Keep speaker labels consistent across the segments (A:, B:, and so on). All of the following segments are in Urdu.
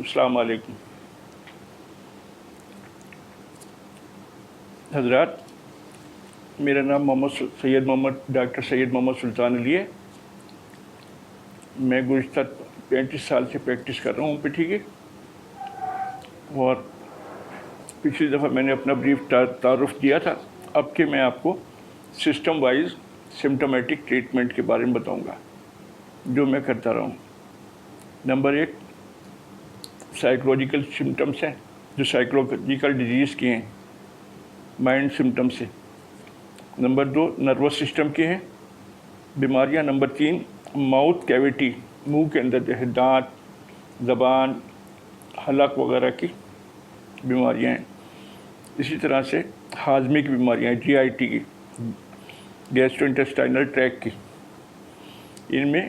A: السلام علیکم حضرات، میرا نام ڈاکٹر سید محمد سلطان علی ہے۔ میں گزشتہ 35 سال سے پریکٹس کر رہا ہوں پہ، ٹھیک ہے۔ اور پچھلی دفعہ میں نے اپنا بریف تعارف دیا تھا، اب کہ میں آپ کو سسٹم وائز سمٹومیٹک ٹریٹمنٹ کے بارے میں بتاؤں گا جو میں کرتا رہا ہوں۔ نمبر 1 سائیکولوجیکل سمٹمس ہیں جو سائیکولوجیکل ڈیزیز کے ہیں، مائنڈ سمٹم سے۔ نمبر 2 نروس سسٹم کے ہیں بیماریاں۔ نمبر 3 ماؤتھ کیویٹی، منہ کے اندر جیسے دانت، زبان، حلق وغیرہ کی بیماریاں ہیں۔ اسی طرح سے ہاضمے کی بیماریاں، جی آئی ٹی کی، گیسٹرو انٹسٹائنل ٹریکٹ کی۔ ان میں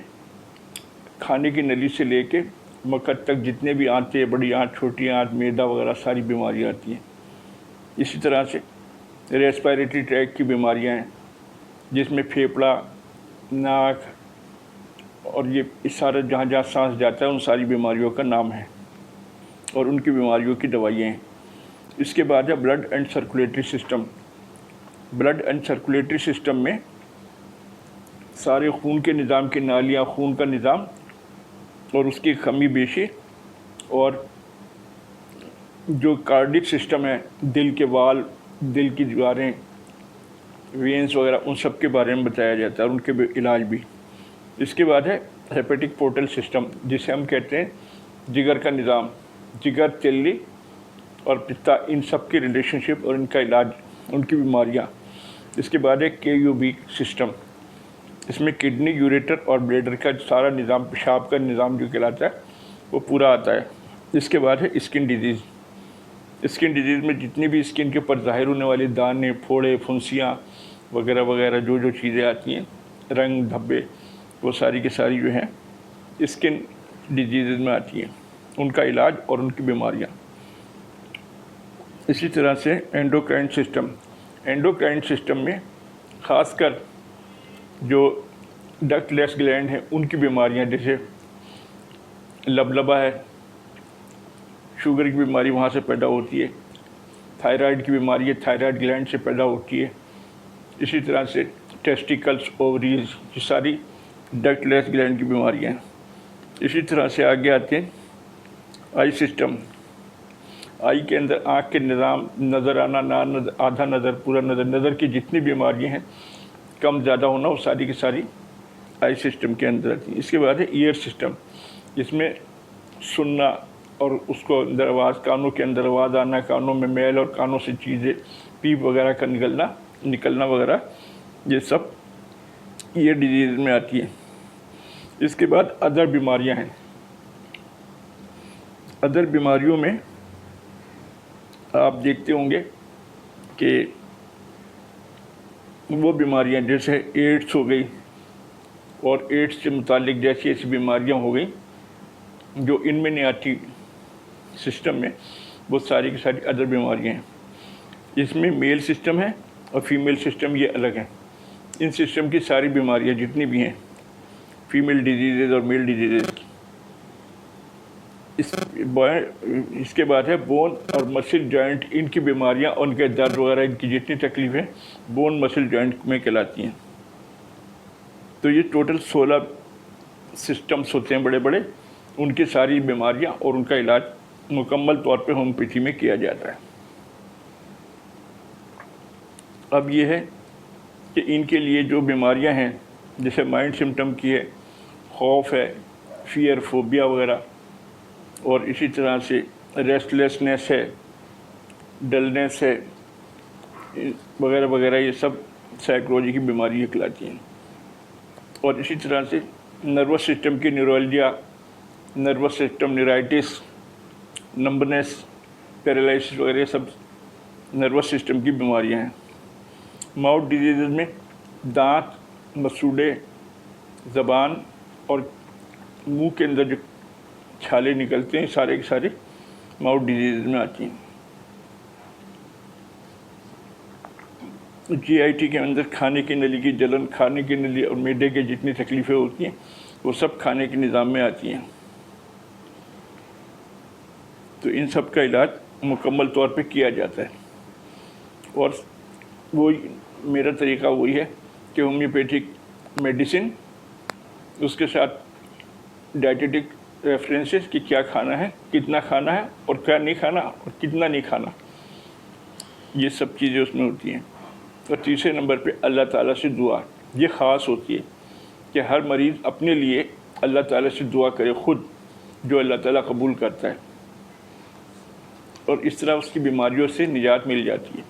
A: کھانے کی نلی سے لے کے مقعد تک جتنے بھی آنتیں ہیں، بڑی آنت، چھوٹی آنت، معدہ وغیرہ ساری بیماریاں آتی ہیں۔ اسی طرح سے ریسپائریٹری ٹریک کی بیماریاں ہیں جس میں پھیپھڑا، ناک اور یہ سارا جہاں جہاں سانس جاتا ہے ان ساری بیماریوں کا نام ہے اور ان کی بیماریوں کی دوائیاں ہیں۔ اس کے بعد ہے blood and circulatory system. Blood and circulatory system میں سارے خون کے نظام کی نالیاں، خون کا نظام اور اس کی کمی بیشی، اور جو کارڈک سسٹم ہے، دل کے وال، دل کی دیواریں، وینز وغیرہ، ان سب کے بارے میں بتایا جاتا ہے اور ان کے علاج بھی۔ اس کے بعد ہے ہیپیٹک پورٹل سسٹم، جسے ہم کہتے ہیں جگر کا نظام، جگر، تیلی اور پتا، ان سب کی ریلیشن شپ اور ان کا علاج، ان کی بیماریاں۔ اس کے بعد ہے کے یو بی سسٹم، اس میں کڈنی، یوریٹر اور بلیڈر کا سارا نظام، پیشاب کا نظام جو کہلاتا ہے وہ پورا آتا ہے۔ اس کے بعد ہے اسکن ڈیزیز۔ اسکن ڈیزیز میں جتنی بھی اسکن کے اوپر ظاہر ہونے والی دانے، پھوڑے، پھنسیاں وغیرہ وغیرہ جو چیزیں آتی ہیں، رنگ دھبے، وہ ساری کی ساری جو ہیں اسکن ڈیزیز میں آتی ہیں، ان کا علاج اور ان کی بیماریاں۔ اسی طرح سے اینڈوکرائن سسٹم۔ اینڈوکرائن سسٹم میں خاص کر جو ڈکٹ لیس گلینڈ ہیں ان کی بیماریاں، جیسے لبلبا ہے، شوگر کی بیماری وہاں سے پیدا ہوتی ہے، تھائرائیڈ کی بیماری ہے، تھائرائیڈ گلینڈ سے پیدا ہوتی ہے۔ اسی طرح سے ٹیسٹیکلس، اووریز، یہ ساری ڈکٹ لیس گلینڈ کی بیماریاں ہیں۔ اسی طرح سے آگے آتے ہیں آئی سسٹم۔ آئی کے اندر آنکھ کے نظام، نظر آنا، نہ نظر، آدھا نظر، پورا نظر، نظر کی جتنی بیماریاں ہیں، کم زیادہ ہونا، وہ ساری کی ساری آئی سسٹم کے اندر آتی ہیں۔ اس کے بعد ہے ایئر سسٹم، جس میں سننا اور اس کو اندر آواز، کانوں کے اندر آواز آنا، کانوں میں میل اور کانوں سے چیزیں، پیپ وغیرہ کا نکلنا وغیرہ، یہ سب ایئر ڈیزیز میں آتی ہیں۔ اس کے بعد ادر بیماریاں ہیں۔ ادر بیماریوں میں آپ دیکھتے ہوں گے کہ وہ بیماریاں جیسے ایڈس ہو گئی اور ایڈس سے متعلق جیسی ایسی بیماریاں ہو گئیں جو ان میں نہیں آتی سسٹم میں، وہ ساری کی ساری ادر بیماریاں ہیں۔ اس میں میل سسٹم ہے اور فیمیل سسٹم، یہ الگ ہیں۔ ان سسٹم کی ساری بیماریاں جتنی بھی ہیں، فیمیل ڈیزیزز اور میل ڈیزیزز، اس کے بعد ہے بون اور مسل جوائنٹ، ان کی بیماریاں، ان کے درد وغیرہ، ان کی جتنی تکلیفیں بون مسل جوائنٹ میں کہلاتی ہیں۔ تو یہ ٹوٹل 16 سسٹمز ہوتے ہیں بڑے بڑے، ان کی ساری بیماریاں اور ان کا علاج مکمل طور پہ ہومیوپیتھی میں کیا جاتا ہے۔ اب یہ ہے کہ ان کے لیے جو بیماریاں ہیں، جیسے مائنڈ سمٹم کی ہے، خوف ہے، فیئر، فوبیا وغیرہ، اور اسی طرح سے ریسٹ لیسنس ہے، ڈلنس ہے وغیرہ وغیرہ، یہ سب سائیکولوجی کی بیماریاں کہلاتی ہیں۔ اور اسی طرح سے نروس سسٹم کی نیورولجیا، نروس سسٹم نیورائٹس، نمبنس، پیرالائسس وغیرہ، یہ سب نروس سسٹم کی بیماریاں ہیں۔ ماؤتھ ڈیزیزز میں دانت، مسوڑے، زبان اور منہ کے اندر جو چھالے نکلتے ہیں، سارے کے سارے ماؤتھ ڈیزیز میں آتی ہیں۔ جی آئی ٹی کے اندر کھانے کی نلی کی جلن، کھانے کی نلی اور معدے کے جتنی تکلیفیں ہوتی ہیں وہ سب کھانے کے نظام میں آتی ہیں۔ تو ان سب کا علاج مکمل طور پہ کیا جاتا ہے. اور وہ میرا طریقہ وہی ہے کہ ہومیوپیتھک میڈیسن، اس کے ساتھ ڈائٹیٹک ریفرنسز کہ کیا کھانا ہے، کتنا کھانا ہے اور کیا نہیں کھانا اور کتنا نہیں کھانا، یہ سب چیزیں اس میں ہوتی ہیں. اور تیسرے نمبر پہ اللہ تعالیٰ سے دعا، یہ خاص ہوتی ہے کہ ہر مریض اپنے لیے اللہ تعالیٰ سے دعا کرے خود، جو اللہ تعالیٰ قبول کرتا ہے، اور اس طرح اس کی بیماریوں سے نجات مل جاتی ہے.